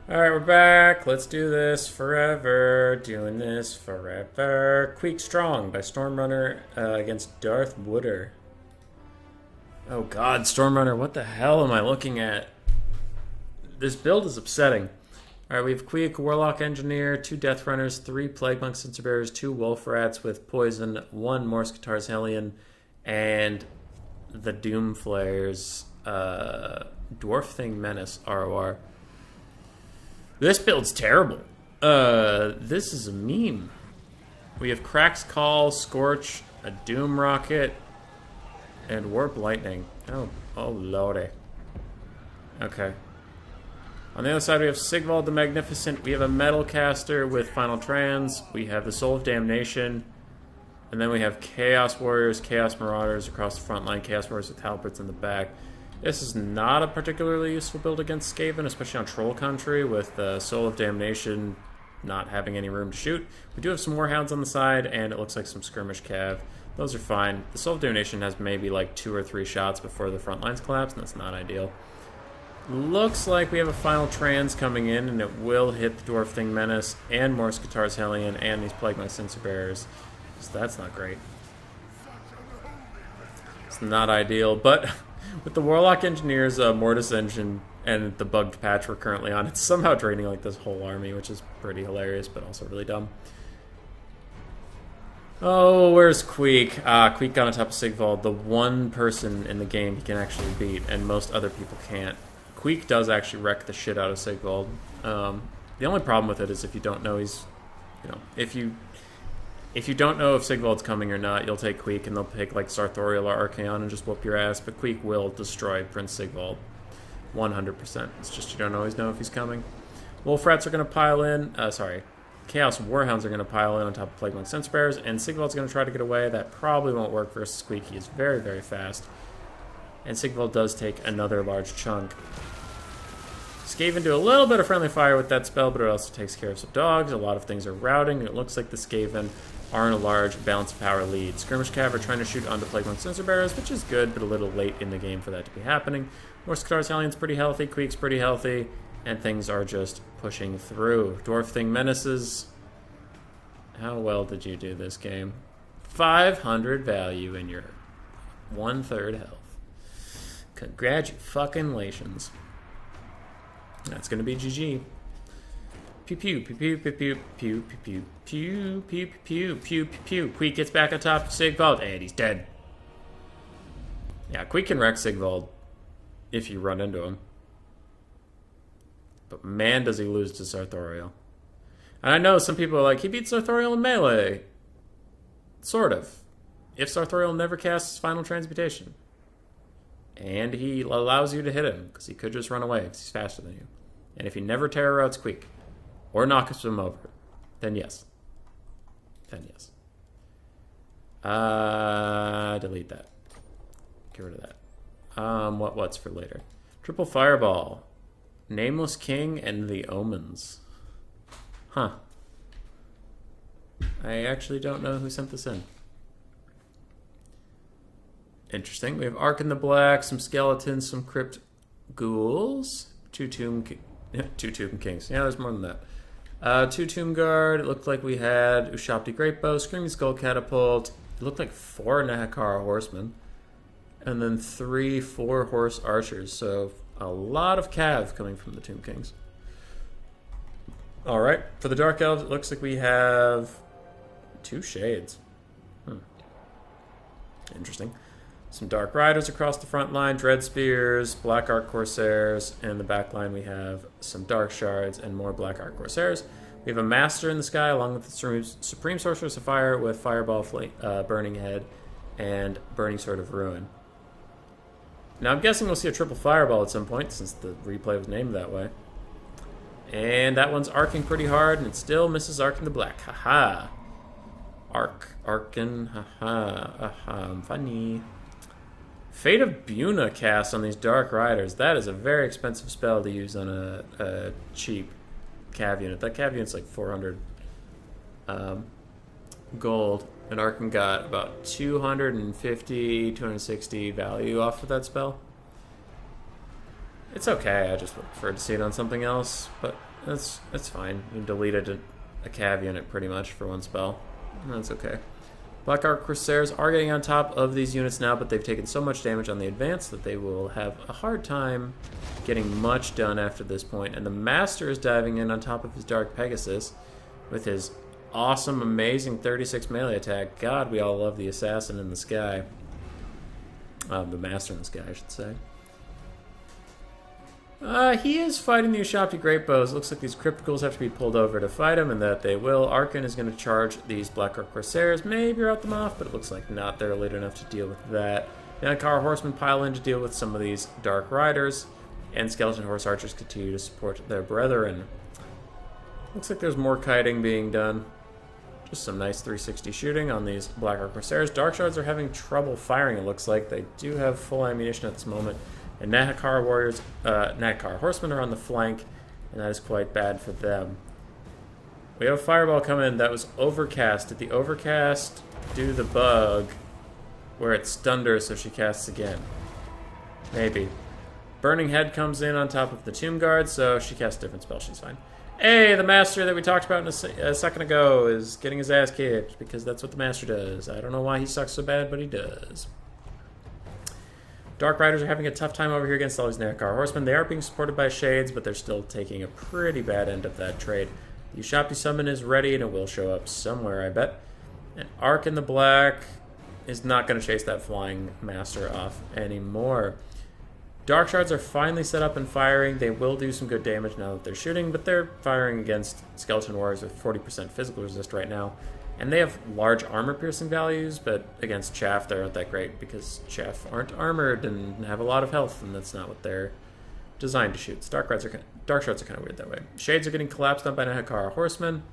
Alright, we're back. Let's do this forever. Doing this forever. Queek Strong by Stormrunner against Darth Wooder. Oh god, Stormrunner, what the hell am I looking at? This build is upsetting. Alright, we have Queek, Warlock Engineer, 2 Death Runners, 3 Plague Monk Censer Bearers, 2 Wolf Rats with Poison, 1 Morse Guitars Hellion, and the Doom Flares, Dwarf Thing Menace, ROR. This build's terrible. This is a meme. We have Crack's Call, Scorch, a Doom Rocket, and Warp Lightning. Oh lordy. Okay. On the other side, we have Sigvald the Magnificent. We have a Metal Caster with Final Trans. We have the Soul of Damnation. And then we have Chaos Warriors, Chaos Marauders across the front line, Chaos Warriors with Halberds in the back. This is not a particularly useful build against Skaven, especially on Troll Country with the Soul of Damnation not having any room to shoot. We do have some Warhounds on the side, and it looks like some Skirmish Cav. Those are fine. The Soul of Damnation has maybe like 2 or 3 shots before the front lines collapse, and that's not ideal. Looks like we have a Final Trans coming in, and it will hit the Dwarf Thing Menace and Morse Guitars Hellion and these Plague Monk Censer Bearers. So that's not great. It's not ideal, but with the Warlock Engineers, Mortis Engine, and the bugged patch we're currently on, it's somehow draining like this whole army, which is pretty hilarious, but also really dumb. Oh, where's Queek? Queek got on top of Sigvald, the one person in the game he can actually beat, and most other people can't. Queek does actually wreck the shit out of Sigvald. The only problem with it is if you don't know he's, if you don't know if Sigvald's coming or not, you'll take Queek and they'll pick like Sartorial or Archaon and just whoop your ass, but Queek will destroy Prince Sigvald. 100%. It's just you don't always know if he's coming. Wolf Rats are going to pile in. Chaos Warhounds are going to pile in on top of Plague Monk Censer Bearers, and Sigvald's going to try to get away. That probably won't work versus Queek. He is very, very fast. And Sigvald does take another large chunk. Skaven do a little bit of friendly fire with that spell, but it also takes care of some dogs. A lot of things are routing, and it looks like the Skaven are in a large balance of power lead. Skirmish Cav are trying to shoot onto Plague Monk Censer Bearers, which is good, but a little late in the game for that to be happening. Morse Guitars Hellion's pretty healthy, Queek's pretty healthy, and things are just pushing through. Dwarf Thing Menaces. How well did you do this game? 500 value in your 1/3 health. Congratulations. That's gonna be GG. Pew pew pew pew pew pew pew pew pew pew pew pew pew. Queek gets back on top of Sigvald, and he's dead. Yeah, Queek can wreck Sigvald if you run into him. But man, does he lose to Sartorial. And I know some people are like, he beat Sartorial in melee. Sort of. If Sartorial never casts Final Transmutation. And he allows you to hit him, because he could just run away, because he's faster than you. And if he never terror routes Queek, or knocks him over, then yes. Delete that. Get rid of that. What's for later? Triple Fireball. Nameless King and the Omens. Huh. I actually don't know who sent this in. Interesting. We have Ark in the Black, some skeletons, some crypt ghouls, 2 Tomb Kings. Yeah, there's more than that. 2 Tomb Guard. It looked like we had Ushapti Greatbow, Screaming Skull Catapult. It looked like 4 Nahakara Horsemen. And then 3 4-horse archers. So a lot of cav coming from the Tomb Kings. Alright, for the Dark Elves, it looks like we have 2 Shades. Interesting. Some Dark Riders across the front line, Dread Spears, Black Ark Corsairs, and in the back line we have some Dark Shards and more Black Ark Corsairs. We have a Master in the sky along with the Supreme Sorceress of Fire with Fireball, Burning Head, and Burning Sword of Ruin. Now I'm guessing we'll see a triple Fireball at some point since the replay was named that way. And that one's arcing pretty hard, and it still misses Ark in the Black. Haha. Arkin, haha, I'm funny. Fate of Buna cast on these Dark Riders. That is a very expensive spell to use on a cheap cav unit. That cav unit's like 400 gold. And Arkin got about 250, 260 value off of that spell. It's okay, I just would prefer to see it on something else, but That's fine. You deleted a cav unit pretty much for one spell. That's okay. Black Ark Corsairs are getting on top of these units now, but they've taken so much damage on the advance that they will have a hard time getting much done after this point. And the Master is diving in on top of his Dark Pegasus with his awesome, amazing 36 melee attack. God, we all love the Assassin in the sky. The Master in the sky, I should say. He is fighting the Ushabti Greatbows. Looks like these Crypticals have to be pulled over to fight him, and that they will. Arkan is going to charge these Black Ark Corsairs. Maybe rout them off, but it looks like not. They're late enough to deal with that. Nanakar Horsemen pile in to deal with some of these Dark Riders, and Skeleton Horse Archers continue to support their brethren. Looks like there's more kiting being done. Just some nice 360 shooting on these Black Ark Corsairs. Dark Shards are having trouble firing, it looks like. They do have full ammunition at this moment. And Nahakar warriors, Nahakar horsemen are on the flank, and that is quite bad for them. We have a fireball come in that was overcast. Did the overcast do the bug where it stunned her so she casts again? Maybe. Burning Head comes in on top of the Tomb Guard, so she casts a different spell. She's fine. Hey, the Master that we talked about a second ago is getting his ass kicked, because that's what the Master does. I don't know why he sucks so bad, but he does. Dark Riders are having a tough time over here against all these Nahakar horsemen. They are being supported by Shades, but they're still taking a pretty bad end of that trade. The Ushabti Summon is ready, and it will show up somewhere, I bet. And Ark in the Black is not going to chase that Flying Master off anymore. Dark Shards are finally set up and firing. They will do some good damage now that they're shooting, but they're firing against Skeleton Warriors with 40% physical resist right now. And they have large armor-piercing values, but against Chaff, they aren't that great because Chaff aren't armored and have a lot of health, and that's not what they're designed to shoot. So Dark Shards are kind of weird that way. Shades are getting collapsed on by Nahakar horsemen,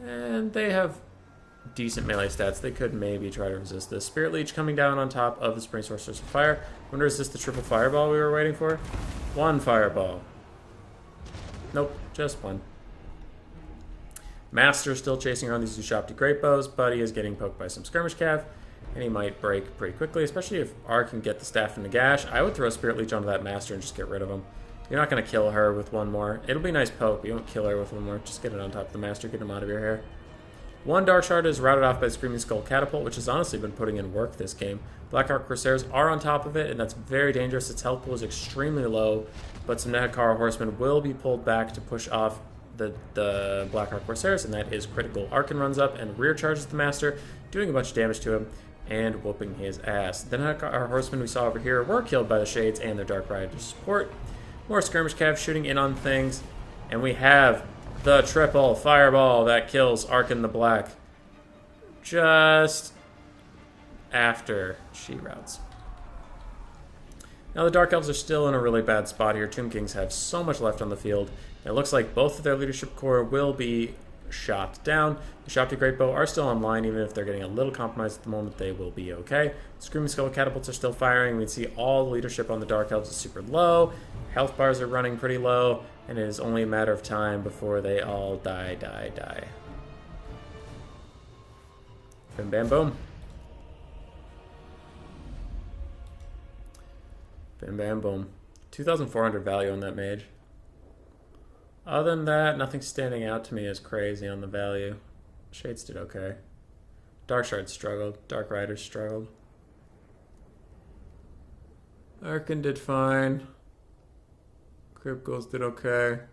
and they have decent melee stats. They could maybe try to resist this. Spirit Leech coming down on top of the Spring Sorceress of Fire. I wonder, is this the triple fireball we were waiting for? One fireball. Nope, just one. Master still chasing around these Ushabti Greatbows, but he is getting poked by some Skirmish Cav, and he might break pretty quickly, especially if R can get the Staff in the Gash. I would throw Spirit Leech onto that Master and just get rid of him. You're not going to kill her with one more. It'll be a nice poke, but you won't kill her with one more. Just get it on top of the Master, get him out of your hair. One Dark Shard is routed off by Screaming Skull Catapult, which has honestly been putting in work this game. Black Ark Corsairs are on top of it, and that's very dangerous. Its health pool is extremely low, but some Nahakar horsemen will be pulled back to push off the Black Ark Corsairs, and that is critical. Arkan runs up and rear charges the Master, doing a bunch of damage to him and whooping his ass. The Nahakar horsemen we saw over here were killed by the Shades and their Dark Rider support. More Skirmish Cav shooting in on things, and we have the triple fireball that kills Arkan the Black just after she routs. Now the Dark Elves are still in a really bad spot here. Tomb Kings have so much left on the field. It looks like both of their leadership corps will be shot down. The Ushabti Greatbow are still online, even if they're getting a little compromised at the moment. They will be okay. Screaming Skull Catapults are still firing. We can see all the leadership on the Dark Elves is super low. Health bars are running pretty low, and it is only a matter of time before they all die. Bim bam boom. Bim bam boom. 2,400 value on that mage. Other than that, nothing standing out to me as crazy on the value. Shades did okay. Dark Shards struggled. Dark Riders struggled. Arkan did fine. Crypt Ghouls did okay.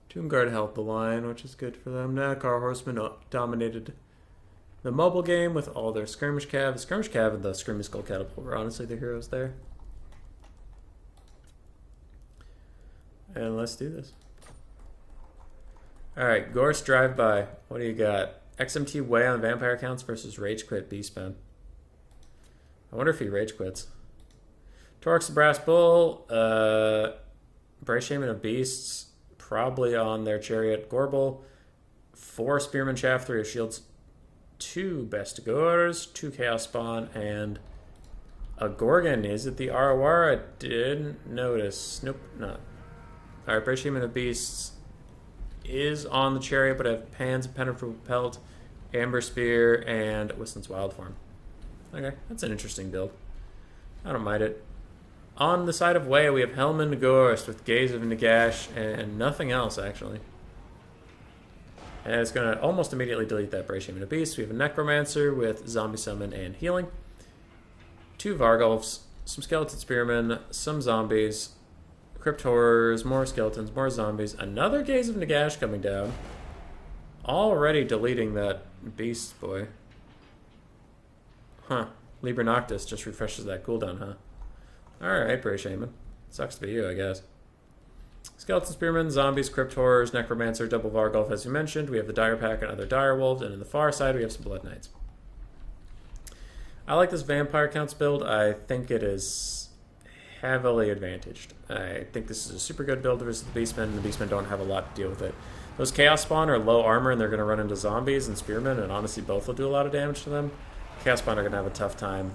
Tomb Guard held the line, which is good for them. Nahakar Horsemen dominated the mobile game with all their Skirmish Cav. The Skirmish Cav and the Screaming Skull Catapult were honestly the heroes there. And let's do this. Alright, Ghorst Drive-By. What do you got? XMT Way on Vampire Counts versus Rage Quit Beastman. I wonder if he Rage Quits. Torx the Brass Bull. Brace Shaman of Beasts. Probably on their Chariot Gorbel. 4 Spearman Shaft, 3 of Shields. 2 Bestigors. 2 Chaos Spawn. And a Gorgon. Is it the ROR? I didn't notice. Nope, not. Alright, Brace Shaman of Beasts is on the Chariot, but I have Pan's Impenetrable Pelt, Amber Spear, and Whistlin's Wild Form. Okay, that's an interesting build. I don't mind it. on the side of Way, we have Helm and Ghorst with Gaze of Nagash and nothing else, actually. And it's going to almost immediately delete that Brace Shaman of Beast. We have a Necromancer with Zombie Summon and Healing. 2 Vargulfs, some Skeleton Spearmen, some Zombies, Crypt Horrors, more Skeletons, more Zombies. Another Gaze of Nagash coming down. Already deleting that Beast boy. Huh. Libra Noctis just refreshes that cooldown, huh? Alright, Brace Shaman. Sucks to be you, I guess. Skeleton Spearmen, Zombies, Crypt Horrors, Necromancer, Double Vargulf, as you mentioned. We have the Dire Pack and other Dire Wolves, and in the far side we have some Blood Knights. I like this Vampire Counts build. I think it is heavily advantaged. I think this is a super good build versus the Beastmen, and the Beastmen don't have a lot to deal with it. Those Chaos Spawn are low armor, and they're going to run into Zombies and Spearmen, and honestly both will do a lot of damage to them. Chaos Spawn are going to have a tough time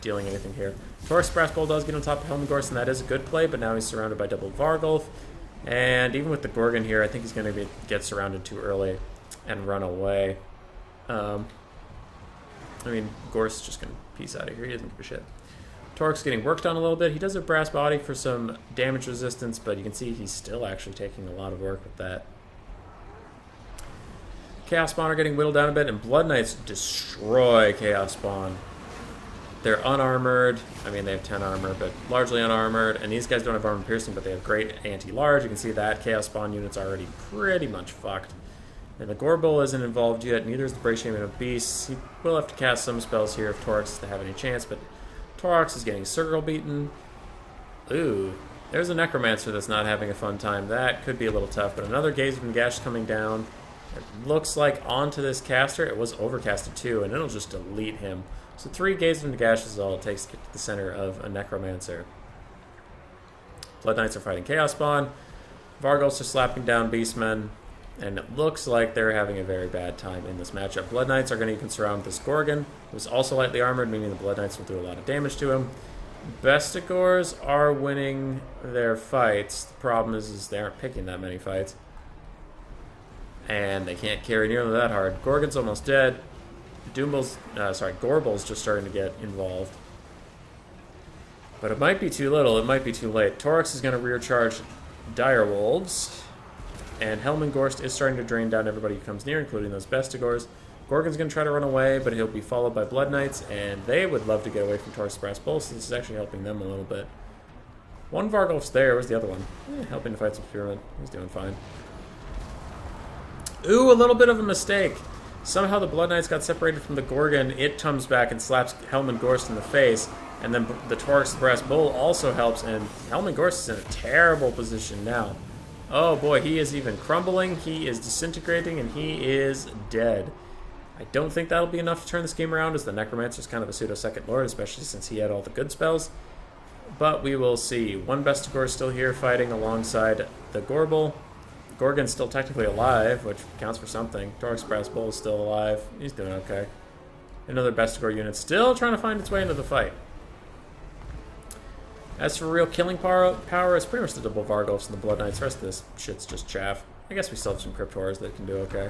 dealing anything here. Torx Brass Bull does get on top of Helm and Ghorst, and that is a good play, but now he's surrounded by Double Vargulf. And even with the Gorgon here, I think he's going to get surrounded too early and run away. I mean, Ghorst's just going to peace out of here. He doesn't give a shit. Torx getting worked on a little bit. He does have Brass Body for some damage resistance, but you can see he's still actually taking a lot of work with that. Chaos Spawn are getting whittled down a bit, and Blood Knights destroy Chaos Spawn. They're unarmored. I mean, they have 10 armor, but largely unarmored. And these guys don't have armor piercing, but they have great anti-large. You can see that Chaos Spawn unit's already pretty much fucked. And the Gorbull isn't involved yet, neither is the Brace Shaman of Beasts. He will have to cast some spells here if Torx is to have any chance, but Torx is getting circle beaten. Ooh, there's a Necromancer that's not having a fun time. That could be a little tough, but another Gaze of Nagash coming down. It looks like onto this caster, it was overcasted too, and it'll just delete him. So 3 Gaze of Nagash is all it takes to get to the center of a Necromancer. Blood Knights are fighting Chaos Spawn. Vargulfs are slapping down Beastmen. And it looks like they're having a very bad time in this matchup. Blood Knights are going to even surround this Gorgon, who's also lightly armored, meaning the Blood Knights will do a lot of damage to him. Bestigors are winning their fights. The problem is they aren't picking that many fights. And they can't carry nearly that hard. Gorgon's almost dead. Gorbull's just starting to get involved. But it might be too little, it might be too late. Torx is going to rear charge Dire Wolves. And Helm and Ghorst is starting to drain down everybody who comes near, including those Bestigors. Gorgon's going to try to run away, but he'll be followed by Blood Knights, and they would love to get away from Torx Brass Bull, so this is actually helping them a little bit. One Vargulf's there. Where's the other one? Helping to fight some Spearmen. He's doing fine. Ooh, a little bit of a mistake. Somehow the Blood Knights got separated from the Gorgon. It comes back and slaps Helm and Ghorst in the face, and then the Torx Brass Bull also helps, and Helm and Ghorst is in a terrible position now. Oh boy, he is even crumbling, he is disintegrating, and he is dead. I don't think that'll be enough to turn this game around, as the Necromancer is kind of a pseudo-second lord, especially since he had all the good spells. But we will see. One Bestigor is still here fighting alongside the Gorbull. Gorgon's still technically alive, which counts for something. Torx Brass Bull is still alive. He's doing okay. Another Bestigor unit still trying to find its way into the fight. As for real killing power, it's pretty much the Double Vargulfs and the Blood Knights. The rest of this shit's just chaff. I guess we still have some Crypt Horrors that can do okay.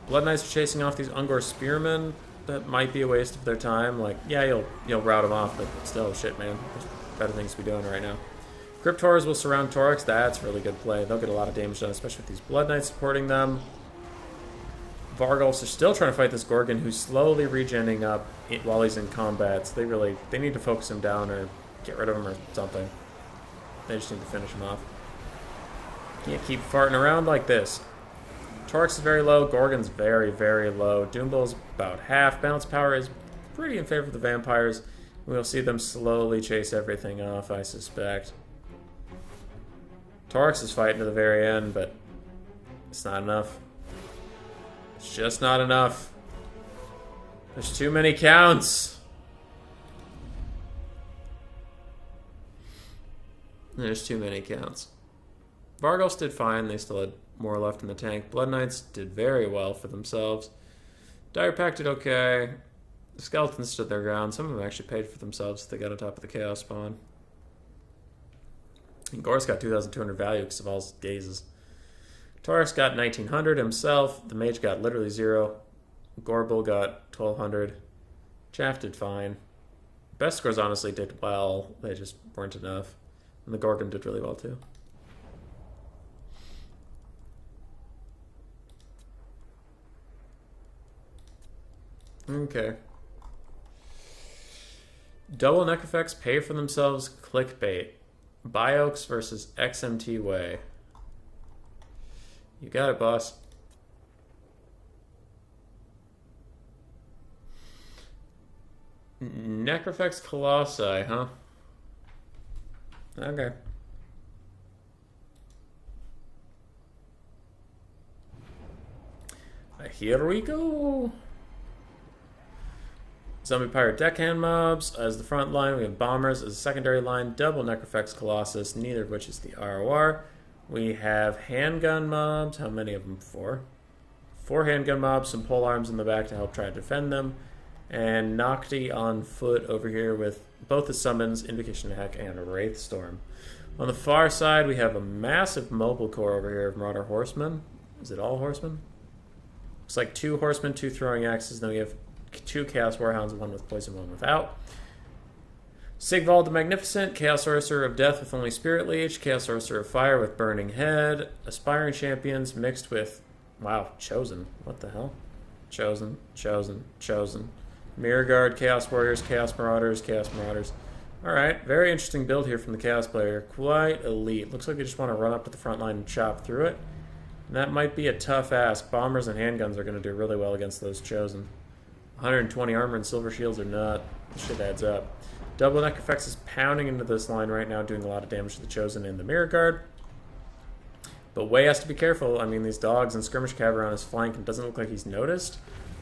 Blood Knights are chasing off these Ungor Spearmen. That might be a waste of their time. Like, yeah, you'll rout them off, but still, shit, man. There's better things to be doing right now. Crypt Horrors will surround Torx. That's a really good play. They'll get a lot of damage done, especially with these Blood Knights supporting them. Vargulfs are still trying to fight this Gorgon, who's slowly regenning up while he's in combat. So they need to focus him down or get rid of him or something. They just need to finish him off. Can't keep farting around like this. Torx is very low. Gorgon's very, very low. Doombull's about half. Balance power is pretty in favor of the vampires. We'll see them slowly chase everything off, I suspect. Torx is fighting to the very end, but it's not enough. It's just not enough. There's too many counts. There's too many counts. Vargulfs did fine. They still had more left in the tank. Blood Knights did very well for themselves. Dire Pack did okay. The Skeletons stood their ground. Some of them actually paid for themselves. They got on top of the Chaos Spawn. And Ghorst got 2,200 value because of all his gazes. Torx got 1,900 himself. The Mage got literally 0. Gorbull got 1,200. Chaff did fine. Best scores honestly did well. They just weren't enough. And the Gorgon did really well too. Okay. Double Necrofex pay for themselves clickbait. Biox versus XMT Way. You got it, boss. Necrofex Colossi, huh? Okay. Here we go. Zombie Pirate Deckhand mobs as the front line. We have Bombers as a secondary line. Double Necrofex Colossus, neither of which is the ROR. We have handgun mobs. How many of them? 4. 4 handgun mobs, some pole arms in the back to help try to defend them. And Nocti on foot over here with both the summons, Invocation of Heck, and Wraith Storm. On the far side, we have a massive mobile core over here of Marauder Horsemen. Is it all Horsemen? Looks like 2 Horsemen, 2 Throwing Axes. Then we have 2 Chaos Warhounds, 1 with poison, 1 without. Sigvald the Magnificent, Chaos Sorcerer of Death with only Spirit Leech, Chaos Sorcerer of Fire with Burning Head, Aspiring Champions mixed with, wow, Chosen. What the hell? Chosen. Mirror Guard, Chaos Warriors, Chaos Marauders. Alright, very interesting build here from the Chaos player. Quite elite. Looks like they just want to run up to the front line and chop through it. And that might be a tough ask. Bombers and handguns are going to do really well against those Chosen. 120 armor and silver shields are not. This shit adds up. Double Necrofex is pounding into this line right now, doing a lot of damage to the Chosen and the Mirror Guard. But Way has to be careful. I mean, these dogs and Skirmish Cav are on his flank, and it doesn't look like he's noticed,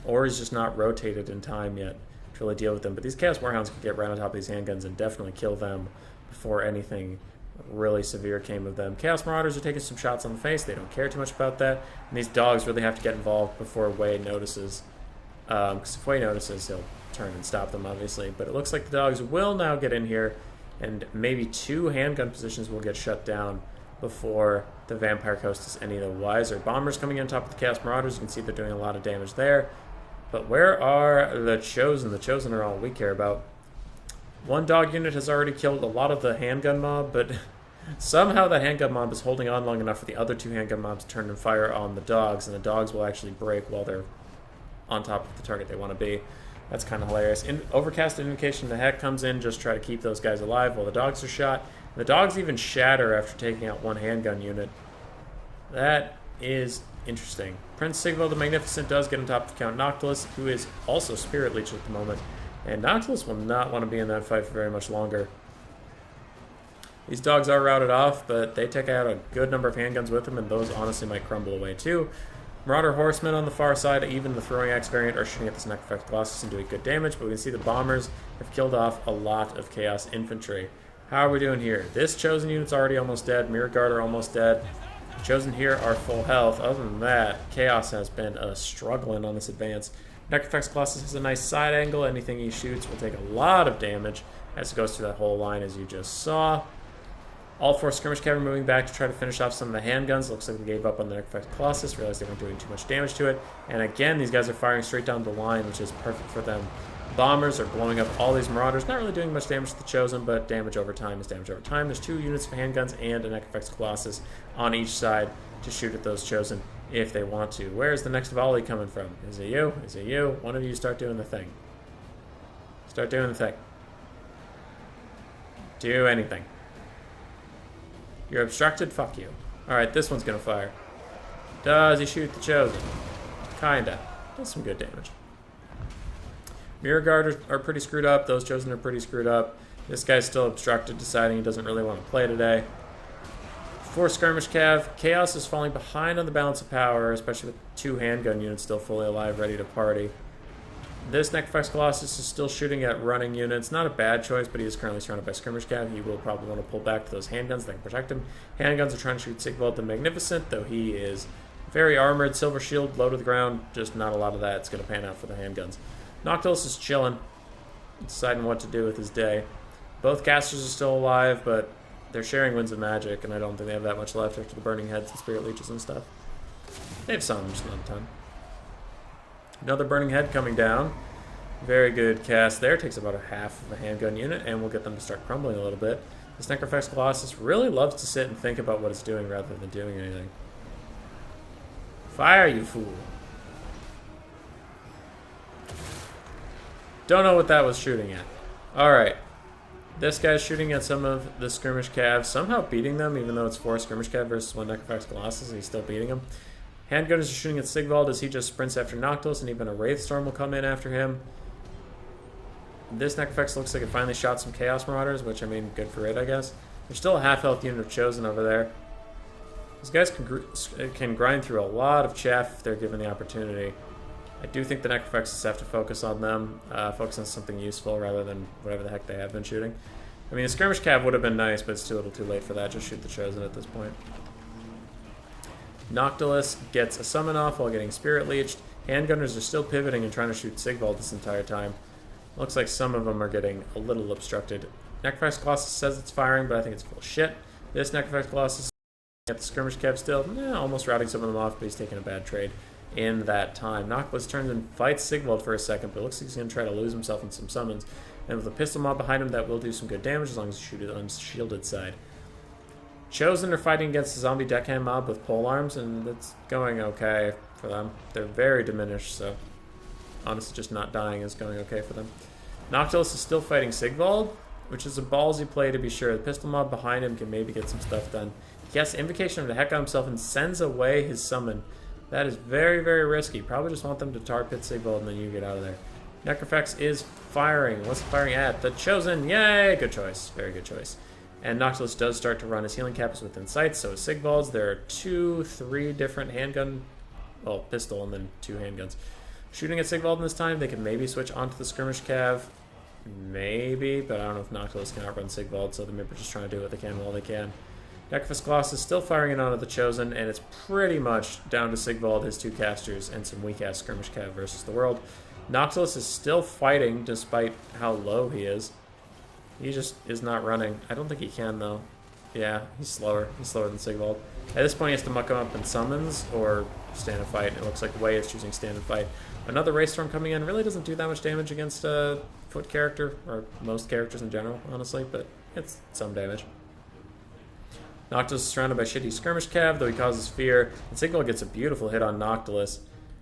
or he's just not rotated in time yet to really deal with them. But these Chaos Warhounds could get right on top of these handguns and definitely kill them before anything really severe came of them. Chaos Marauders are taking some shots on the face. They don't care too much about that. And these dogs really have to get involved before Way notices. Because if Way notices, he'll turn and stop them, obviously. But it looks like the dogs will now get in here, and maybe 2 handgun positions will get shut down before the Vampire Coast is any the wiser. Bombers coming in on top of the Chaos Marauders. You can see they're doing a lot of damage there. But where are the Chosen? The Chosen are all we care about. 1 dog unit has already killed a lot of the handgun mob, but somehow the handgun mob is holding on long enough for the other 2 handgun mobs to turn and fire on the dogs, and the dogs will actually break while they're on top of the target they want to be. That's kind of hilarious. Overcast Invocation of Heck comes in, just try to keep those guys alive while the dogs are shot. The dogs even shatter after taking out 1 handgun unit. That is interesting. Prince Sigvald the Magnificent does get on top of Count Noctilus, who is also Spirit Leech at the moment. And Noctilus will not want to be in that fight for very much longer. These dogs are routed off, but they take out a good number of handguns with them, and those honestly might crumble away too. Marauder Horsemen on the far side, even the Throwing Axe variant, are shooting at this Necrofex Colossus and doing good damage, but we can see the Bombers have killed off a lot of Chaos Infantry. How are we doing here? This Chosen unit's already almost dead. Mirror Guard are almost dead. Chosen here are full health. Other than that, Chaos has been struggling on this advance. Necrofex Colossus has a nice side angle. Anything he shoots will take a lot of damage as it goes through that whole line, as you just saw. All 4 Skirmish Cav are moving back to try to finish off some of the handguns. Looks like they gave up on the Necrofex Colossus, realized they weren't doing too much damage to it. And again, these guys are firing straight down the line, which is perfect for them. Bombers are blowing up all these Marauders. Not really doing much damage to the Chosen, but damage over time is damage over time. There's 2 units of handguns and a Necrofex Colossus on each side to shoot at those Chosen if they want to. Where's the next volley coming from? Is it you? Is it you? One of you start doing the thing. Start doing the thing. Do anything. You're obstructed? Fuck you. Alright, this one's gonna fire. Does he shoot the Chosen? Kinda. Does some good damage. Mirror Guard are pretty screwed up. Those Chosen are pretty screwed up. This guy's still obstructed, deciding he doesn't really want to play today. 4 Skirmish Cav. Chaos is falling behind on the balance of power, especially with 2 handgun units still fully alive, ready to party. This Necrofex Colossus is still shooting at running units. Not a bad choice, but he is currently surrounded by Skirmish Cav. He will probably want to pull back to those handguns that can protect him. Handguns are trying to shoot Sigvald the Magnificent, though he is very armored. Silver Shield, low to the ground. Just not a lot of that. It's going to pan out for the handguns. Noctilus is chilling, deciding what to do with his day. Both casters are still alive, but they're sharing Winds of Magic, and I don't think they have that much left after the Burning Heads and Spirit Leeches and stuff. They have some, just not a ton. Another Burning Head coming down. Very good cast there. Takes about a half of a handgun unit, and we'll get them to start crumbling a little bit. This Necrofex Colossus really loves to sit and think about what it's doing rather than doing anything. Fire, you fool. Don't know what that was shooting at. Alright. This guy's shooting at some of the skirmish cavs, somehow beating them, even though it's 4 skirmish cav versus 1 Necrofex Colossus, and he's still beating them. Handgunners are shooting at Sigvald as he just sprints after Noctilus, and even a Wraithstorm will come in after him. This Necrofex looks like it finally shot some Chaos Marauders, which, I mean, good for it, I guess. There's still a half-health unit of Chosen over there. These guys can grind through a lot of chaff if they're given the opportunity. I do think the Necrofexes have to focus on them, focus on something useful rather than whatever the heck they have been shooting. I mean, a skirmish cav would have been nice, but it's too little too late for that. Just shoot the Chosen at this point. Noctilus gets a summon off while getting Spirit Leeched. Handgunners are still pivoting and trying to shoot Sigvald this entire time. Looks like some of them are getting a little obstructed. Necrofex Colossus says it's firing, but I think it's full of shit. This Necrofex Colossus at the skirmish cav still, almost routing some of them off, but he's taking a bad trade in that time. Noctilus turns and fights Sigvald for a second, but it looks like he's going to try to lose himself in some summons. And with a pistol mob behind him, that will do some good damage as long as you shoot it on his shielded side. Chosen are fighting against the zombie deckhand mob with pole arms, and it's going okay for them. They're very diminished, so honestly just not dying is going okay for them. Noctilus is still fighting Sigvald, which is a ballsy play to be sure. The pistol mob behind him can maybe get some stuff done. He has Invocation of the heck out himself and sends away his summon. That is very, very risky. Probably just want them to tar pit Sigvald and then you get out of there. Necrofex is firing. What's it firing at? The Chosen! Yay! Good choice. Very good choice. And Noctilus does start to run. His healing cap is within sight, so is Sigvald's. There are 2, 3 different handgun... well, pistol and then 2 handguns. Shooting at Sigvald in this time, they can maybe switch onto the skirmish cav. Maybe, but I don't know if Noctilus can outrun Sigvald, so they're just trying to do what they can while they can. Necrofex Colossus is still firing in onto the Chosen, and it's pretty much down to Sigvald, his 2 casters, and some weak-ass skirmish cav versus the world. Noctilus is still fighting, despite how low he is. He just is not running. I don't think he can, though. Yeah, he's slower. He's slower than Sigvald. At this point, he has to muck him up in summons, or stand and fight. It looks like Way is choosing stand and fight. Another Wraithstorm coming in really doesn't do that much damage against a foot character, or most characters in general, honestly, but it's some damage. Noctilus is surrounded by shitty skirmish cav, though he causes fear. And Sigvald gets a beautiful hit on Noctilus.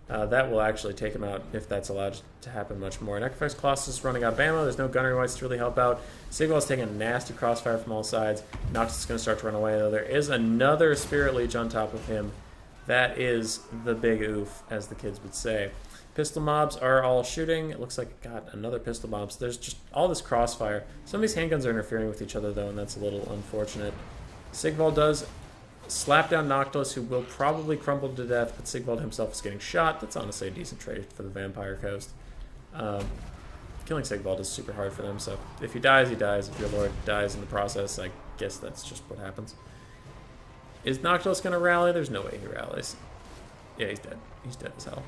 That will actually take him out if that's allowed to happen much more. Necrofex Colossus is running out of ammo. There's no gunnery whites to really help out. Sigvald's taking a nasty crossfire from all sides. Noctilus is going to start to run away, though. There is another Spirit Leech on top of him. That is the big oof, as the kids would say. Pistol mobs are all shooting. It looks like, God, another pistol mob. So there's just all this crossfire. Some of these handguns are interfering with each other, though, and that's a little unfortunate. Sigvald does slap down Noctilus, who will probably crumble to death, but Sigvald himself is getting shot. That's honestly a decent trade for the Vampire Coast. Killing Sigvald is super hard for them, so if he dies, he dies. If your lord dies in the process, I guess that's just what happens. Is Noctilus going to rally? There's no way he rallies. Yeah, he's dead. He's dead as hell.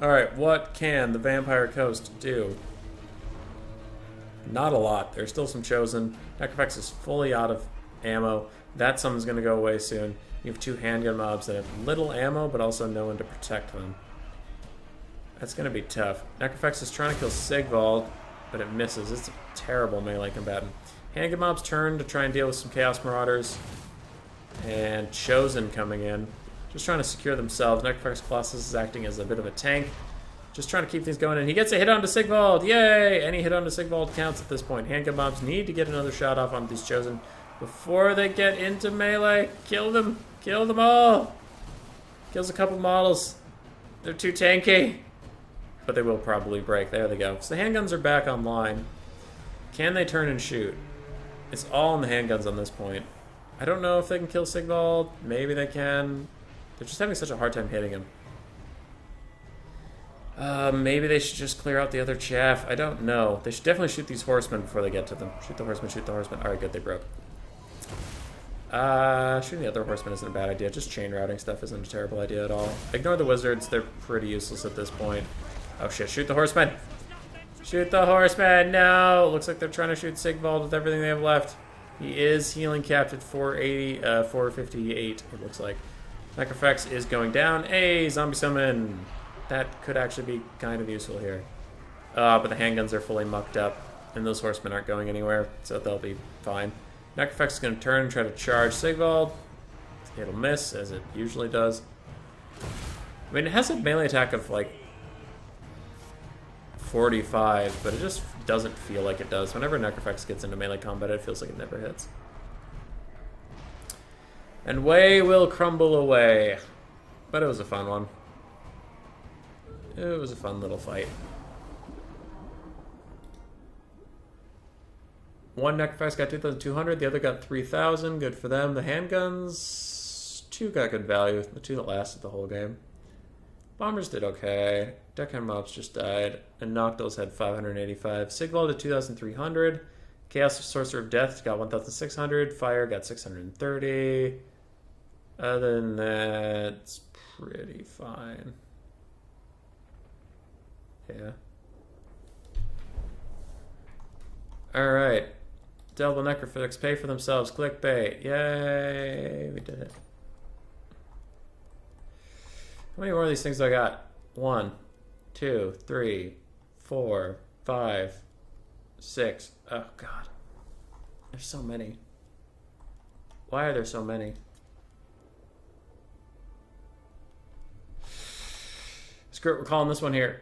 Alright, what can the Vampire Coast do? Not a lot. There's still some Chosen. Necrofex is fully out of ammo. That summon's going to go away soon. You have 2 handgun mobs that have little ammo, but also no one to protect them. That's going to be tough. Necrofex is trying to kill Sigvald, but it misses. It's a terrible melee combatant. Handgun mobs turn to try and deal with some Chaos Marauders. And Chosen coming in. Just trying to secure themselves. Necrofex Colossus is acting as a bit of a tank. Just trying to keep things going, and he gets a hit onto Sigvald! Yay! Any hit onto Sigvald counts at this point. Handgun mobs need to get another shot off on these Chosen before they get into melee. Kill them! Kill them all! Kills a couple models. They're too tanky. But they will probably break. There they go. So the handguns are back online. Can they turn and shoot? It's all in the handguns on this point. I don't know if they can kill Sigvald. Maybe they can. They're just having such a hard time hitting him. Maybe they should just clear out the other chaff. I don't know. They should definitely shoot these horsemen before they get to them. Shoot the horsemen, shoot the horsemen. Alright, good, they broke. Shooting the other horsemen isn't a bad idea. Just chain routing stuff isn't a terrible idea at all. Ignore the wizards. They're pretty useless at this point. Oh shit, shoot the horsemen! Shoot the horsemen! No! Looks like they're trying to shoot Sigvald with everything they have left. He is healing capped at 458, it looks like. Necrofex is going down. Hey, zombie summon! that could actually be kind of useful here. But the handguns are fully mucked up, and those horsemen aren't going anywhere, so they'll be fine. Necrofex is going to turn and try to charge Sigvald. It'll miss, as it usually does. I mean, it has a melee attack of, like, 45, but it just doesn't feel like it does. Whenever Necrofex gets into melee combat, it feels like it never hits. And way will crumble away. But it was a fun one. It was a fun little fight. One Necrofex got 2,200, the other got 3,000. Good for them. The handguns, 2 got good value. The 2 that lasted the whole game. Bombers did okay. Deckhand mobs just died. And Noctils had 585. Sigvald at 2,300. Chaos Sorcerer of Death got 1,600. Fire got 630. Other than that, it's pretty fine. Yeah. Alright. Double Necrofex pay for themselves. Clickbait. Yay! We did it. How many more of these things do I got? 1, 2, 3, 4, 5, 6. Oh, God. There's so many. Why are there so many? Screw it, we're calling this one here.